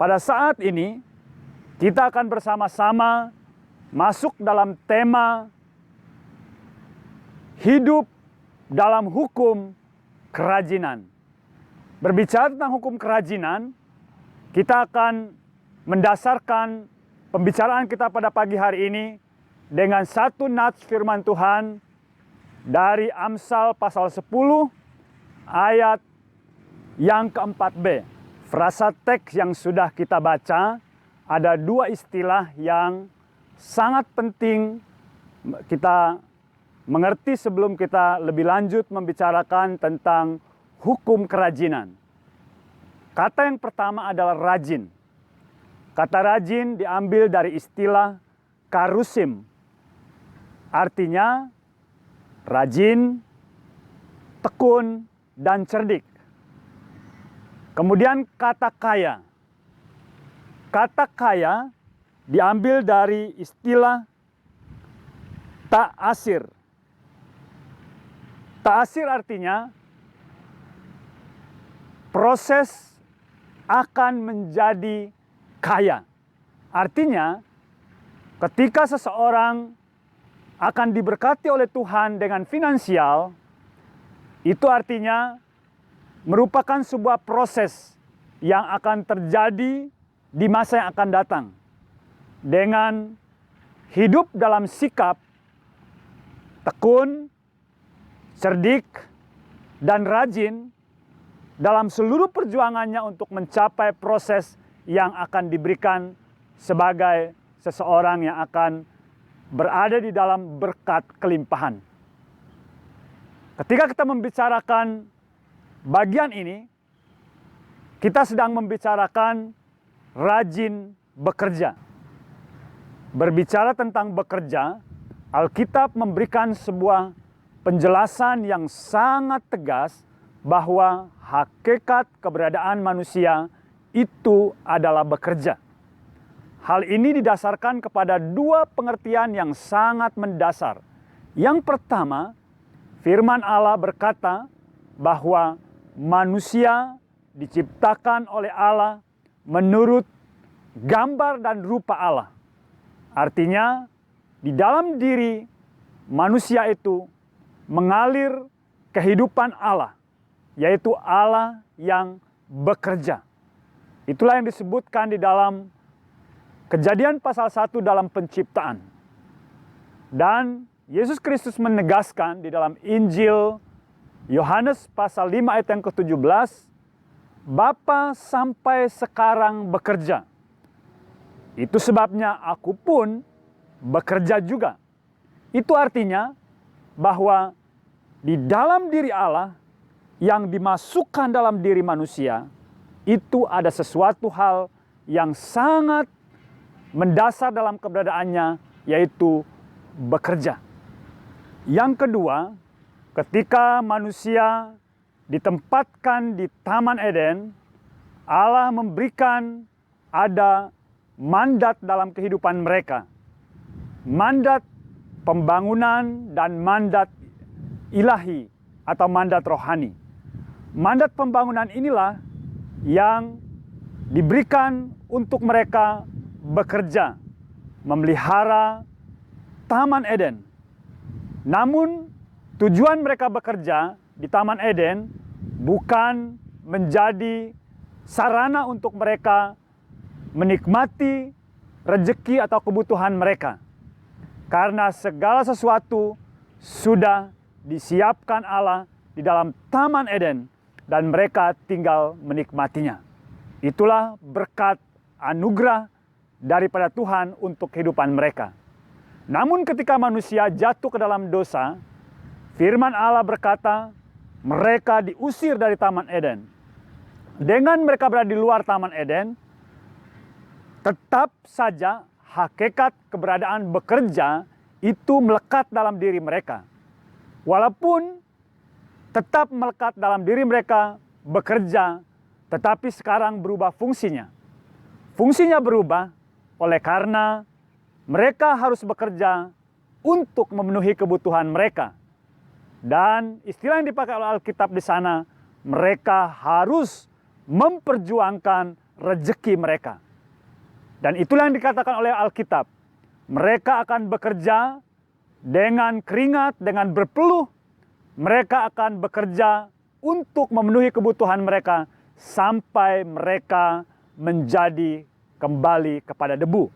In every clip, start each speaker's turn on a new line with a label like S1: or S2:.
S1: Pada saat ini, kita akan bersama-sama masuk dalam tema hidup dalam hukum kerajinan. Berbicara tentang hukum kerajinan, kita akan mendasarkan pembicaraan kita pada pagi hari ini dengan satu nats firman Tuhan dari Amsal pasal 10 ayat yang keempat-B. Frasa teks yang sudah kita baca, ada dua istilah yang sangat penting kita mengerti sebelum kita lebih lanjut membicarakan tentang hukum kerajinan. Kata yang pertama adalah rajin. Kata rajin diambil dari istilah karusim. Artinya rajin, tekun, dan cerdik. Kemudian kata kaya. Kata kaya diambil dari istilah ta'asir. Ta'asir artinya proses akan menjadi kaya. Artinya ketika seseorang akan diberkati oleh Tuhan dengan finansial, itu artinya merupakan sebuah proses yang akan terjadi di masa yang akan datang. Dengan hidup dalam sikap tekun, cerdik, dan rajin dalam seluruh perjuangannya untuk mencapai proses yang akan diberikan sebagai seseorang yang akan berada di dalam berkat kelimpahan. Ketika kita membicarakan bagian ini, kita sedang membicarakan rajin bekerja. Berbicara tentang bekerja, Alkitab memberikan sebuah penjelasan yang sangat tegas bahwa hakikat keberadaan manusia itu adalah bekerja. Hal ini didasarkan kepada dua pengertian yang sangat mendasar. Yang pertama, firman Allah berkata bahwa manusia diciptakan oleh Allah menurut gambar dan rupa Allah. Artinya, di dalam diri manusia itu mengalir kehidupan Allah, yaitu Allah yang bekerja. Itulah yang disebutkan di dalam Kejadian pasal 1 dalam penciptaan. Dan Yesus Kristus menegaskan di dalam Injil Yohanes pasal 5 ayat yang ke-17, Bapa sampai sekarang bekerja. Itu sebabnya aku pun bekerja juga. Itu artinya bahwa di dalam diri Allah yang dimasukkan dalam diri manusia, itu ada sesuatu hal yang sangat mendasar dalam keberadaannya, yaitu bekerja. Yang kedua, ketika manusia ditempatkan di Taman Eden, Allah memberikan ada mandat dalam kehidupan mereka. Mandat pembangunan dan mandat ilahi atau mandat rohani. Mandat pembangunan inilah yang diberikan untuk mereka bekerja, memelihara Taman Eden. Namun tujuan mereka bekerja di Taman Eden bukan menjadi sarana untuk mereka menikmati rezeki atau kebutuhan mereka. Karena segala sesuatu sudah disiapkan Allah di dalam Taman Eden dan mereka tinggal menikmatinya. Itulah berkat anugerah daripada Tuhan untuk kehidupan mereka. Namun ketika manusia jatuh ke dalam dosa, firman Allah berkata, mereka diusir dari Taman Eden. Dengan mereka berada di luar Taman Eden, tetap saja hakikat keberadaan bekerja itu melekat dalam diri mereka. Walaupun tetap melekat dalam diri mereka bekerja, tetapi sekarang berubah fungsinya. Fungsinya berubah oleh karena mereka harus bekerja untuk memenuhi kebutuhan mereka. Dan istilah yang dipakai oleh Alkitab di sana, mereka harus memperjuangkan rezeki mereka. Dan itulah yang dikatakan oleh Alkitab. Mereka akan bekerja dengan keringat, dengan berpeluh. Mereka akan bekerja untuk memenuhi kebutuhan mereka sampai mereka menjadi kembali kepada debu.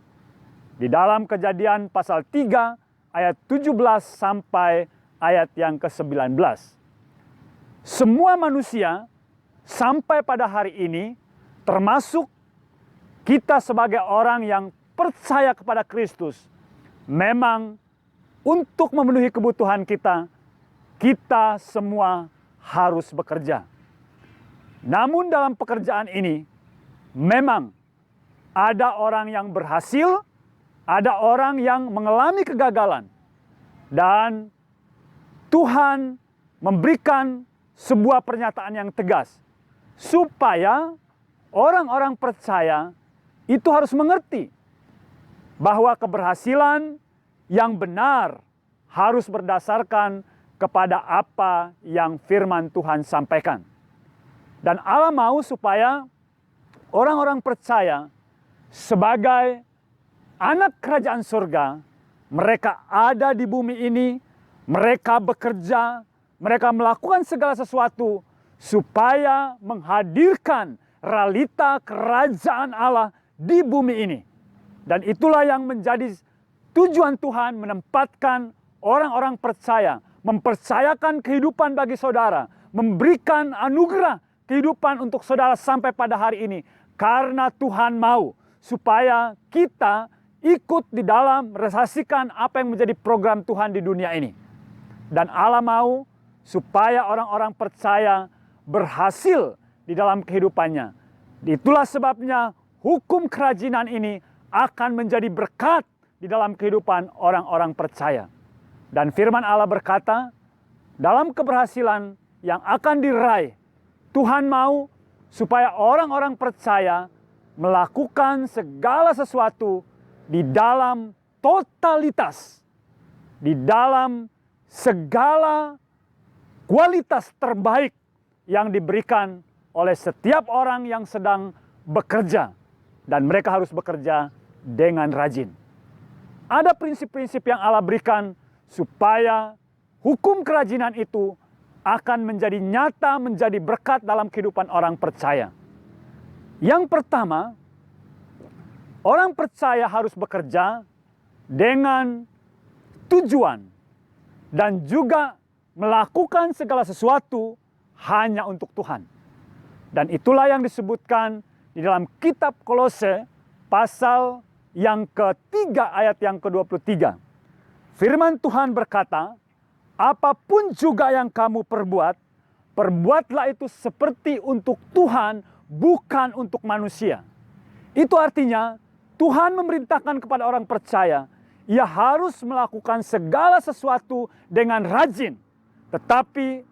S1: Di dalam Kejadian pasal 3 ayat 17 sampai ayat yang ke-19. Semua manusia sampai pada hari ini, termasuk kita sebagai orang yang percaya kepada Kristus, memang untuk memenuhi kebutuhan kita, kita semua harus bekerja. Namun dalam pekerjaan ini, memang ada orang yang berhasil, ada orang yang mengalami kegagalan. Dan Tuhan memberikan sebuah pernyataan yang tegas, supaya orang-orang percaya itu harus mengerti bahwa keberhasilan yang benar harus berdasarkan kepada apa yang firman Tuhan sampaikan. Dan Allah mau supaya orang-orang percaya sebagai anak kerajaan surga, mereka ada di bumi ini, mereka bekerja, mereka melakukan segala sesuatu supaya menghadirkan realita kerajaan Allah di bumi ini. Dan itulah yang menjadi tujuan Tuhan menempatkan orang-orang percaya, mempercayakan kehidupan bagi saudara, memberikan anugerah kehidupan untuk saudara sampai pada hari ini. Karena Tuhan mau supaya kita ikut di dalam merealisasikan apa yang menjadi program Tuhan di dunia ini. Dan Allah mau supaya orang-orang percaya berhasil di dalam kehidupannya. Itulah sebabnya hukum kerajinan ini akan menjadi berkat di dalam kehidupan orang-orang percaya. Dan firman Allah berkata, dalam keberhasilan yang akan diraih, Tuhan mau supaya orang-orang percaya melakukan segala sesuatu di dalam totalitas, di dalam segala kualitas terbaik yang diberikan oleh setiap orang yang sedang bekerja. Dan mereka harus bekerja dengan rajin. Ada prinsip-prinsip yang Allah berikan supaya hukum kerajinan itu akan menjadi nyata, menjadi berkat dalam kehidupan orang percaya. Yang pertama, orang percaya harus bekerja dengan tujuan dan juga melakukan segala sesuatu hanya untuk Tuhan. Dan itulah yang disebutkan di dalam kitab Kolose pasal yang ketiga ayat yang ke-23. Firman Tuhan berkata, apapun juga yang kamu perbuat, perbuatlah itu seperti untuk Tuhan, bukan untuk manusia. Itu artinya Tuhan memerintahkan kepada orang percaya, ia harus melakukan segala sesuatu dengan rajin, tetapi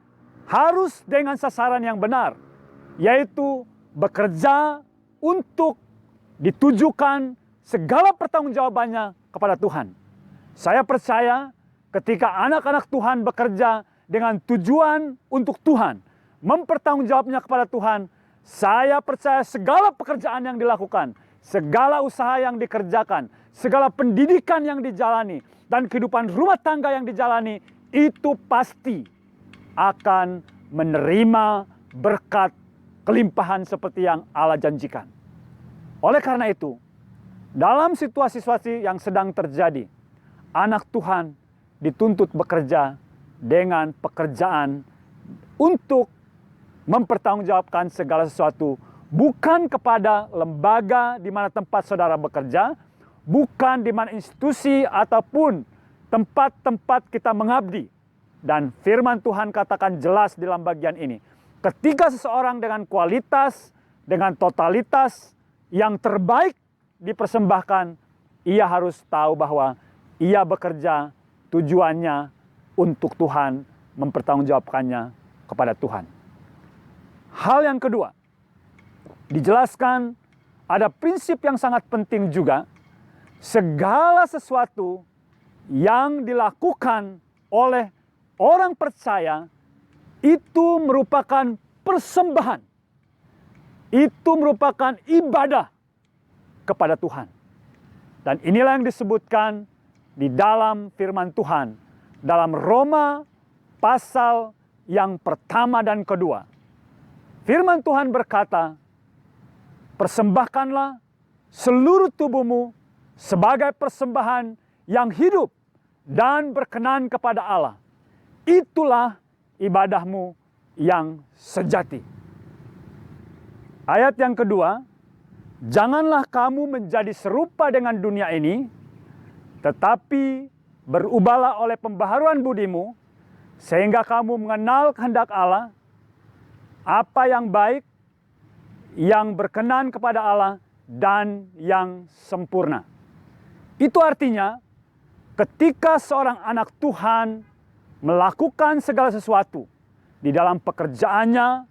S1: harus dengan sasaran yang benar, yaitu bekerja untuk ditujukan segala pertanggungjawabannya kepada Tuhan. Saya percaya ketika anak-anak Tuhan bekerja dengan tujuan untuk Tuhan, mempertanggungjawabnya kepada Tuhan, saya percaya segala pekerjaan yang dilakukan, segala usaha yang dikerjakan, segala pendidikan yang dijalani, dan kehidupan rumah tangga yang dijalani, itu pasti akan menerima berkat kelimpahan seperti yang Allah janjikan. Oleh karena itu, dalam situasi-situasi yang sedang terjadi, anak Tuhan dituntut bekerja dengan pekerjaan untuk mempertanggungjawabkan segala sesuatu, bukan kepada lembaga di mana tempat saudara bekerja, bukan di mana institusi ataupun tempat-tempat kita mengabdi. Dan firman Tuhan katakan jelas dalam bagian ini, ketika seseorang dengan kualitas, dengan totalitas yang terbaik dipersembahkan, ia harus tahu bahwa ia bekerja tujuannya untuk Tuhan, mempertanggungjawabkannya kepada Tuhan. Hal yang kedua, dijelaskan ada prinsip yang sangat penting juga. Segala sesuatu yang dilakukan oleh orang percaya itu merupakan persembahan. Itu merupakan ibadah kepada Tuhan. Dan inilah yang disebutkan di dalam firman Tuhan dalam Roma pasal yang pertama dan kedua. Firman Tuhan berkata, persembahkanlah seluruh tubuhmu sebagai persembahan yang hidup dan berkenan kepada Allah. Itulah ibadahmu yang sejati. Ayat yang kedua, janganlah kamu menjadi serupa dengan dunia ini, tetapi berubahlah oleh pembaharuan budimu, sehingga kamu mengenal kehendak Allah, apa yang baik, yang berkenan kepada Allah, dan yang sempurna. Itu artinya, ketika seorang anak Tuhan melakukan segala sesuatu di dalam pekerjaannya,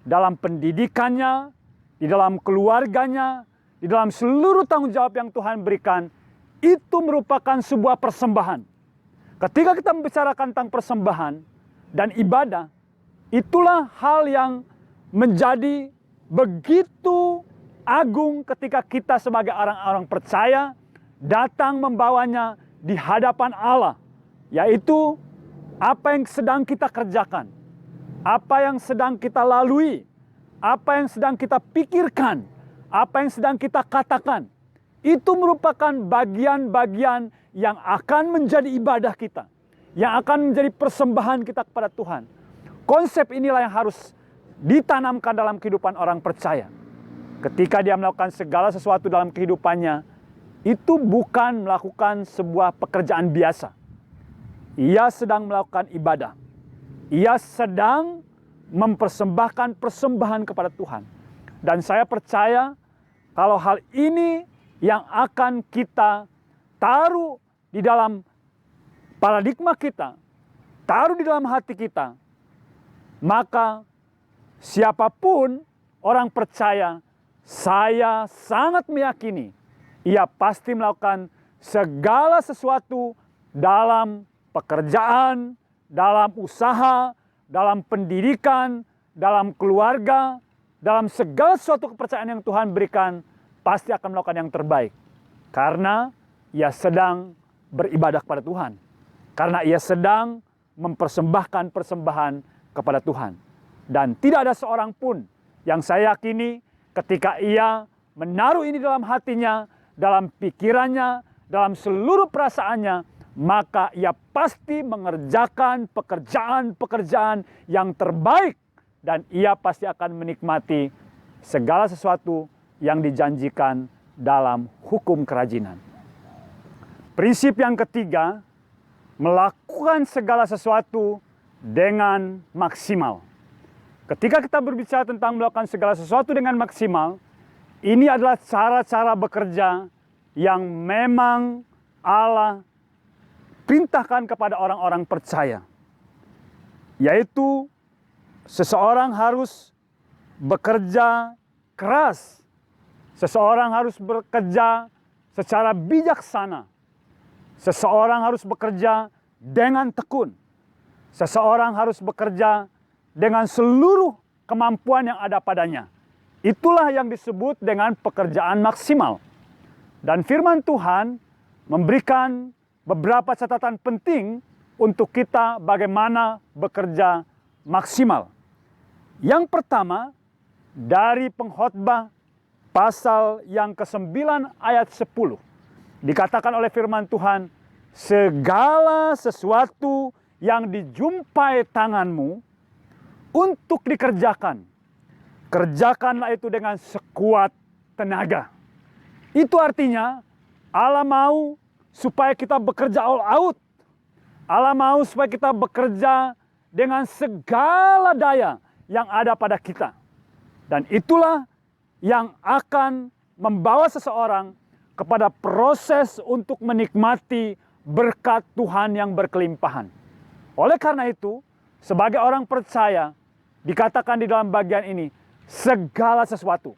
S1: dalam pendidikannya, di dalam keluarganya, di dalam seluruh tanggung jawab yang Tuhan berikan, itu merupakan sebuah persembahan. Ketika kita membicarakan tentang persembahan dan ibadah, itulah hal yang menjadi begitu agung ketika kita sebagai orang-orang percaya datang membawanya di hadapan Allah, yaitu apa yang sedang kita kerjakan, apa yang sedang kita lalui, apa yang sedang kita pikirkan, apa yang sedang kita katakan. Itu merupakan bagian-bagian yang akan menjadi ibadah kita, yang akan menjadi persembahan kita kepada Tuhan. Konsep inilah yang harus ditanamkan dalam kehidupan orang percaya. Ketika dia melakukan segala sesuatu dalam kehidupannya, itu bukan melakukan sebuah pekerjaan biasa. Ia sedang melakukan ibadah. Ia sedang mempersembahkan persembahan kepada Tuhan. Dan saya percaya kalau hal ini yang akan kita taruh di dalam paradigma kita, taruh di dalam hati kita, maka siapapun orang percaya, saya sangat meyakini ia pasti melakukan segala sesuatu dalam pekerjaan, dalam usaha, dalam pendidikan, dalam keluarga, dalam segala sesuatu kepercayaan yang Tuhan berikan, pasti akan melakukan yang terbaik. Karena ia sedang beribadah kepada Tuhan. Karena ia sedang mempersembahkan persembahan kepada Tuhan. Dan tidak ada seorang pun yang saya yakini ketika ia menaruh ini dalam hatinya, dalam pikirannya, dalam seluruh perasaannya, maka ia pasti mengerjakan pekerjaan-pekerjaan yang terbaik. Dan ia pasti akan menikmati segala sesuatu yang dijanjikan dalam hukum kerajinan. Prinsip yang ketiga, melakukan segala sesuatu dengan maksimal. Ketika kita berbicara tentang melakukan segala sesuatu dengan maksimal, ini adalah cara-cara bekerja yang memang Allah perintahkan kepada orang-orang percaya. Yaitu seseorang harus bekerja keras. Seseorang harus bekerja secara bijaksana. Seseorang harus bekerja dengan tekun. Seseorang harus bekerja dengan seluruh kemampuan yang ada padanya. Itulah yang disebut dengan pekerjaan maksimal. Dan firman Tuhan memberikan beberapa catatan penting untuk kita bagaimana bekerja maksimal. Yang pertama, dari Pengkhotbah pasal yang ke-9 ayat 10. Dikatakan oleh firman Tuhan, segala sesuatu yang dijumpai tanganmu untuk dikerjakan, kerjakanlah itu dengan sekuat tenaga. Itu artinya Allah mau supaya kita bekerja all out. Allah mau supaya kita bekerja dengan segala daya yang ada pada kita. Dan itulah yang akan membawa seseorang kepada proses untuk menikmati berkat Tuhan yang berkelimpahan. Oleh karena itu, sebagai orang percaya, dikatakan di dalam bagian ini, segala sesuatu.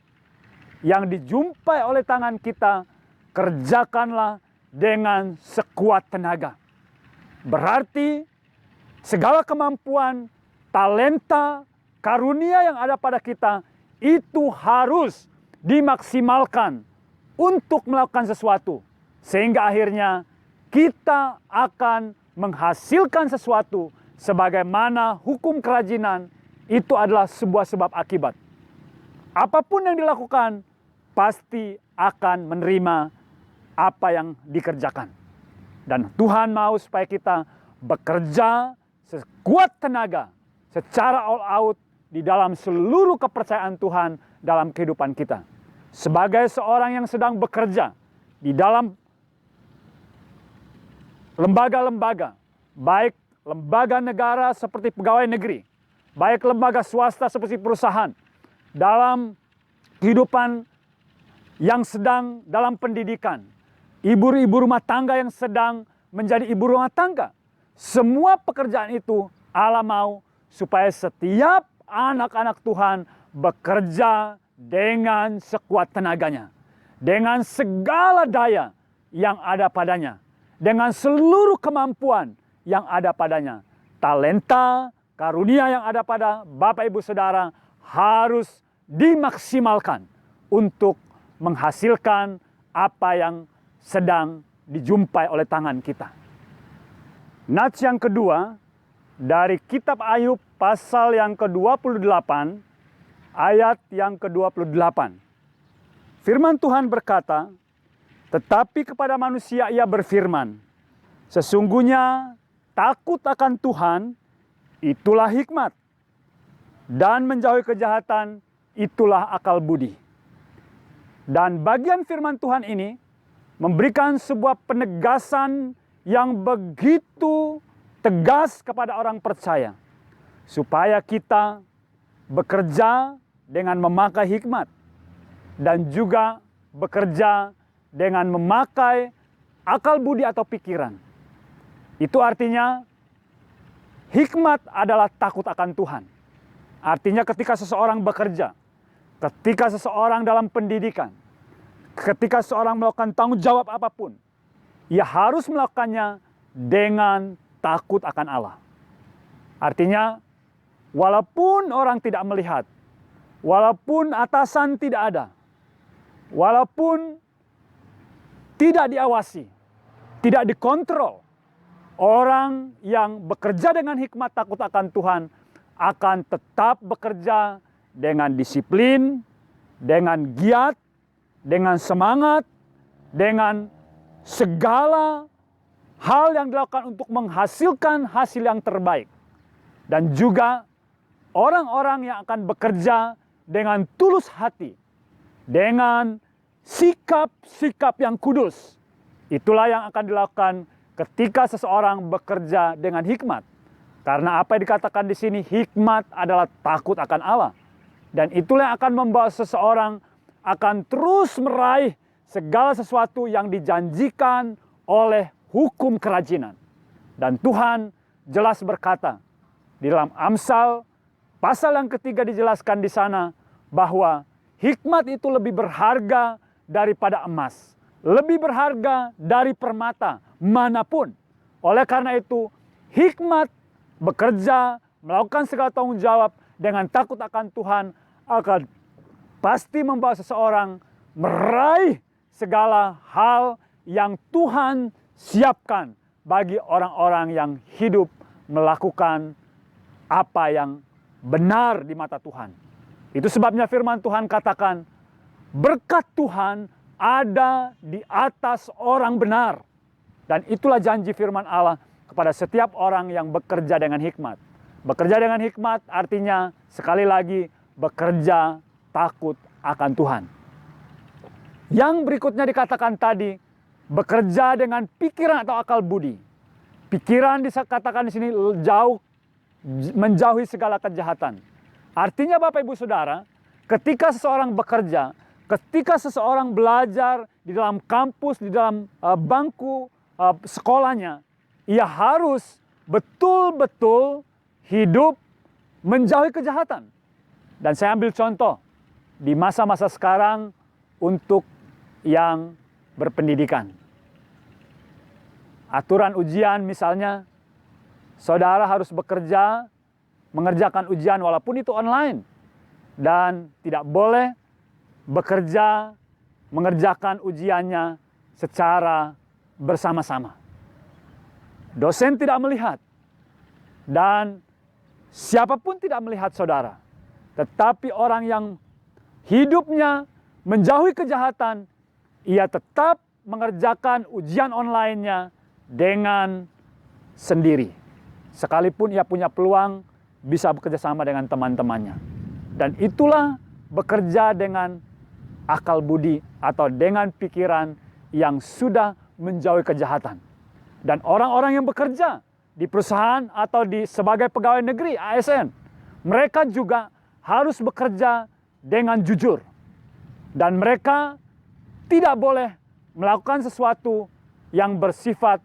S1: yang dijumpai oleh tangan kita, kerjakanlah dengan sekuat tenaga. Berarti segala kemampuan, talenta, karunia yang ada pada kita itu harus dimaksimalkan untuk melakukan sesuatu. Sehingga akhirnya kita akan menghasilkan sesuatu, sebagaimana hukum kerajinan itu adalah sebuah sebab akibat. Apapun yang dilakukan pasti akan menerima apa yang dikerjakan. Dan Tuhan mau supaya kita bekerja sekuat tenaga, secara all out di dalam seluruh kepercayaan Tuhan dalam kehidupan kita. Sebagai seorang yang sedang bekerja di dalam lembaga-lembaga, baik lembaga negara seperti pegawai negeri, baik lembaga swasta seperti perusahaan, dalam kehidupan yang sedang dalam pendidikan, ibu-ibu rumah tangga yang sedang menjadi ibu rumah tangga. Semua pekerjaan itu Allah mau supaya setiap anak-anak Tuhan bekerja dengan sekuat tenaganya, dengan segala daya yang ada padanya, dengan seluruh kemampuan yang ada padanya. Talenta, karunia yang ada pada Bapak Ibu Saudara harus dimaksimalkan untuk menghasilkan apa yang sedang dijumpai oleh tangan kita. Nats yang kedua dari kitab Ayub pasal yang ke-28 ayat yang ke-28. Firman Tuhan berkata, "Tetapi kepada manusia ia berfirman, sesungguhnya takut akan Tuhan itulah hikmat, dan menjauhi kejahatan itulah akal budi." Dan bagian firman Tuhan ini memberikan sebuah penegasan yang begitu tegas kepada orang percaya, supaya kita bekerja dengan memakai hikmat dan juga bekerja dengan memakai akal budi atau pikiran. Itu artinya hikmat adalah takut akan Tuhan. Artinya ketika seseorang bekerja, ketika seseorang dalam pendidikan, ketika seseorang melakukan tanggung jawab apapun, ia harus melakukannya dengan takut akan Allah. Artinya, walaupun orang tidak melihat, walaupun atasan tidak ada, walaupun tidak diawasi, tidak dikontrol, orang yang bekerja dengan hikmat takut akan Tuhan akan tetap bekerja dengan disiplin, dengan giat, dengan semangat, dengan segala hal yang dilakukan untuk menghasilkan hasil yang terbaik. Dan juga orang-orang yang akan bekerja dengan tulus hati, dengan sikap-sikap yang kudus. Itulah yang akan dilakukan ketika seseorang bekerja dengan hikmat. Karena apa yang dikatakan di sini, hikmat adalah takut akan Allah. Dan itulah yang akan membawa seseorang akan terus meraih segala sesuatu yang dijanjikan oleh hukum kerajinan. Dan Tuhan jelas berkata di dalam Amsal pasal yang ketiga dijelaskan di sana bahwa hikmat itu lebih berharga daripada emas, lebih berharga dari permata manapun. Oleh karena itu, hikmat bekerja, melakukan segala tanggung jawab dengan takut akan Tuhan akan pasti membawa seseorang meraih segala hal yang Tuhan siapkan bagi orang-orang yang hidup melakukan apa yang benar di mata Tuhan. Itu sebabnya firman Tuhan katakan, berkat Tuhan ada di atas orang benar. Dan itulah janji firman Allah kepada setiap orang yang bekerja dengan hikmat. Bekerja dengan hikmat artinya sekali lagi bekerja takut akan Tuhan. Yang berikutnya dikatakan tadi, bekerja dengan pikiran atau akal budi. Pikiran dikatakan di sini menjauhi segala kejahatan. Artinya Bapak Ibu Saudara, ketika seseorang bekerja, ketika seseorang belajar di dalam kampus, di dalam bangku sekolahnya, ia harus betul-betul hidup menjauhi kejahatan. Dan saya ambil contoh, di masa-masa sekarang untuk yang berpendidikan. Aturan ujian misalnya, saudara harus bekerja, mengerjakan ujian walaupun itu online. Dan tidak boleh bekerja, mengerjakan ujiannya secara bersama-sama. Dosen tidak melihat, dan siapapun tidak melihat saudara. Tetapi orang yang hidupnya menjauhi kejahatan, ia tetap mengerjakan ujian online-nya dengan sendiri. Sekalipun ia punya peluang bisa bekerja sama dengan teman-temannya. Dan itulah bekerja dengan akal budi atau dengan pikiran yang sudah menjauhi kejahatan. Dan orang-orang yang bekerja di perusahaan atau sebagai pegawai negeri ASN, mereka juga harus bekerja dengan jujur. Dan mereka tidak boleh melakukan sesuatu yang bersifat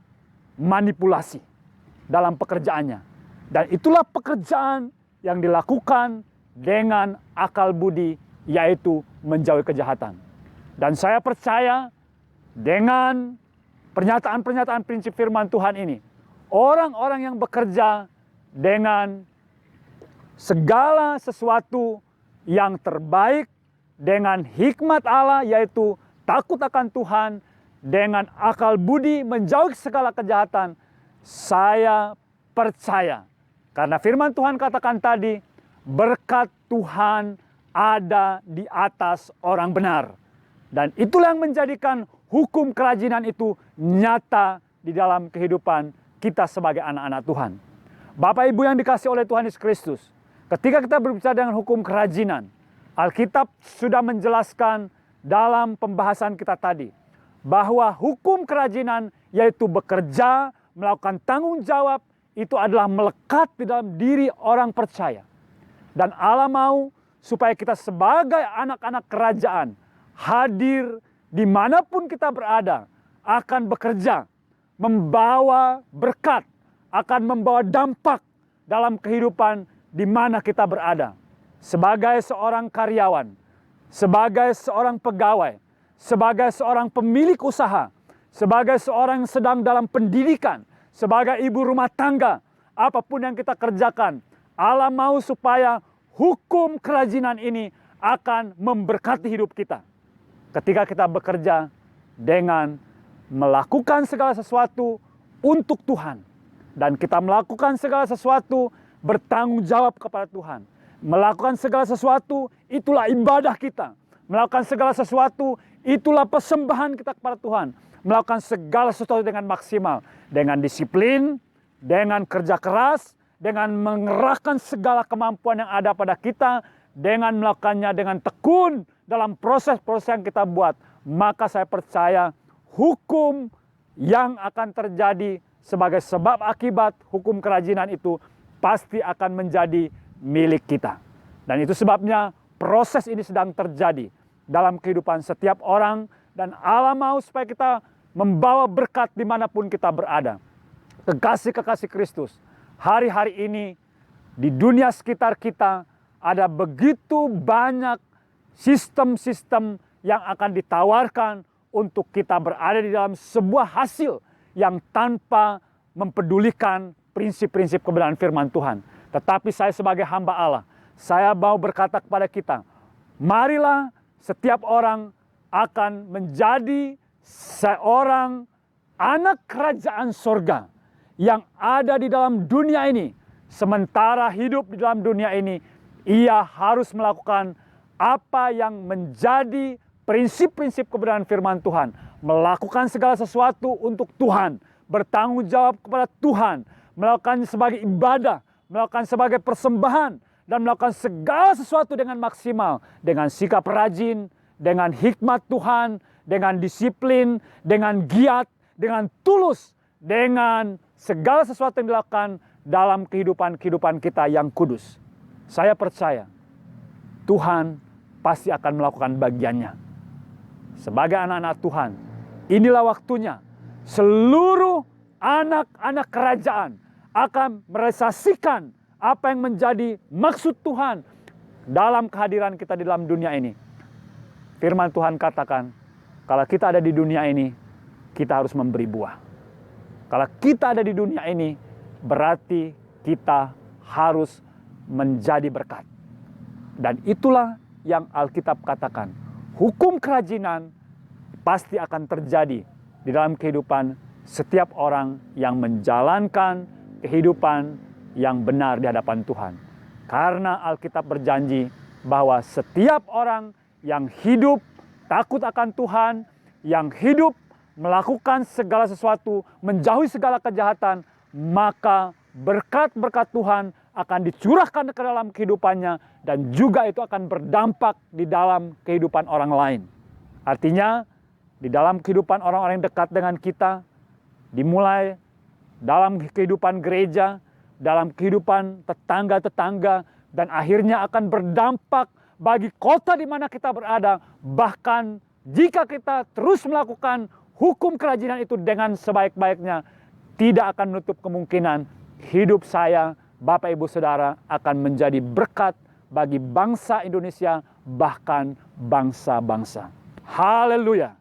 S1: manipulasi dalam pekerjaannya. Dan itulah pekerjaan yang dilakukan dengan akal budi, yaitu menjauhi kejahatan. Dan saya percaya dengan pernyataan-pernyataan prinsip firman Tuhan ini, orang-orang yang bekerja dengan segala sesuatu yang terbaik, dengan hikmat Allah, yaitu takut akan Tuhan, dengan akal budi menjauhi segala kejahatan, saya percaya. Karena firman Tuhan katakan tadi, berkat Tuhan ada di atas orang benar. Dan itulah yang menjadikan hukum kerajinan itu nyata di dalam kehidupan kita sebagai anak-anak Tuhan. Bapak Ibu yang dikasihi oleh Tuhan Yesus Kristus, ketika kita berbicara dengan hukum kerajinan, Alkitab sudah menjelaskan dalam pembahasan kita tadi, bahwa hukum kerajinan yaitu bekerja, melakukan tanggung jawab, itu adalah melekat di dalam diri orang percaya. Dan Allah mau supaya kita sebagai anak-anak kerajaan hadir dimanapun kita berada, akan bekerja, membawa berkat, akan membawa dampak dalam kehidupan di mana kita berada. Sebagai seorang karyawan, sebagai seorang pegawai, sebagai seorang pemilik usaha, sebagai seorang yang sedang dalam pendidikan, sebagai ibu rumah tangga, apapun yang kita kerjakan, Allah mau supaya hukum kerajinan ini akan memberkati hidup kita. Ketika kita bekerja dengan melakukan segala sesuatu untuk Tuhan, dan kita melakukan segala sesuatu bertanggung jawab kepada Tuhan. Melakukan segala sesuatu itulah ibadah kita. Melakukan segala sesuatu itulah persembahan kita kepada Tuhan. Melakukan segala sesuatu dengan maksimal, dengan disiplin, dengan kerja keras, dengan mengerahkan segala kemampuan yang ada pada kita, dengan melakukannya dengan tekun dalam proses-proses yang kita buat. Maka saya percaya hukum yang akan terjadi sebagai sebab akibat hukum kerajinan itu pasti akan menjadi milik kita. Dan itu sebabnya proses ini sedang terjadi dalam kehidupan setiap orang. Dan Allah mau supaya kita membawa berkat dimanapun kita berada. Kekasih-kekasih Kristus, hari-hari ini di dunia sekitar kita ada begitu banyak sistem-sistem yang akan ditawarkan untuk kita berada di dalam sebuah hasil yang tanpa mempedulikan prinsip-prinsip kebenaran firman Tuhan. Tetapi saya sebagai hamba Allah, saya mau berkata kepada kita, marilah setiap orang akan menjadi seorang anak kerajaan sorga yang ada di dalam dunia ini. Sementara hidup di dalam dunia ini, ia harus melakukan apa yang menjadi prinsip-prinsip kebenaran firman Tuhan. Melakukan segala sesuatu untuk Tuhan, bertanggung jawab kepada Tuhan, melakukan sebagai ibadah, melakukan sebagai persembahan, dan melakukan segala sesuatu dengan maksimal, dengan sikap rajin, dengan hikmat Tuhan, dengan disiplin, dengan giat, dengan tulus, dengan segala sesuatu yang dilakukan dalam kehidupan kita yang kudus. Saya percaya Tuhan pasti akan melakukan bagiannya. Sebagai anak-anak Tuhan, inilah waktunya seluruh anak-anak kerajaan akan merealisasikan apa yang menjadi maksud Tuhan dalam kehadiran kita di dalam dunia ini. firman Tuhan katakan, kalau kita ada di dunia ini, kita harus memberi buah. Kalau kita ada di dunia ini, berarti kita harus menjadi berkat. Dan itulah yang Alkitab katakan. Hukum kerajinan pasti akan terjadi di dalam kehidupan setiap orang yang menjalankan kehidupan yang benar di hadapan Tuhan. Karena Alkitab berjanji bahwa setiap orang yang hidup takut akan Tuhan, yang hidup melakukan segala sesuatu, menjauhi segala kejahatan, maka berkat-berkat Tuhan akan dicurahkan ke dalam kehidupannya dan juga itu akan berdampak di dalam kehidupan orang lain. Artinya, di dalam kehidupan orang-orang yang dekat dengan kita, dimulai dalam kehidupan gereja, dalam kehidupan tetangga-tetangga, dan akhirnya akan berdampak bagi kota di mana kita berada. Bahkan jika kita terus melakukan hukum kerajinan itu dengan sebaik-baiknya, tidak akan menutup kemungkinan hidup saya, Bapak Ibu Saudara, akan menjadi berkat bagi bangsa Indonesia, bahkan bangsa-bangsa. Haleluya!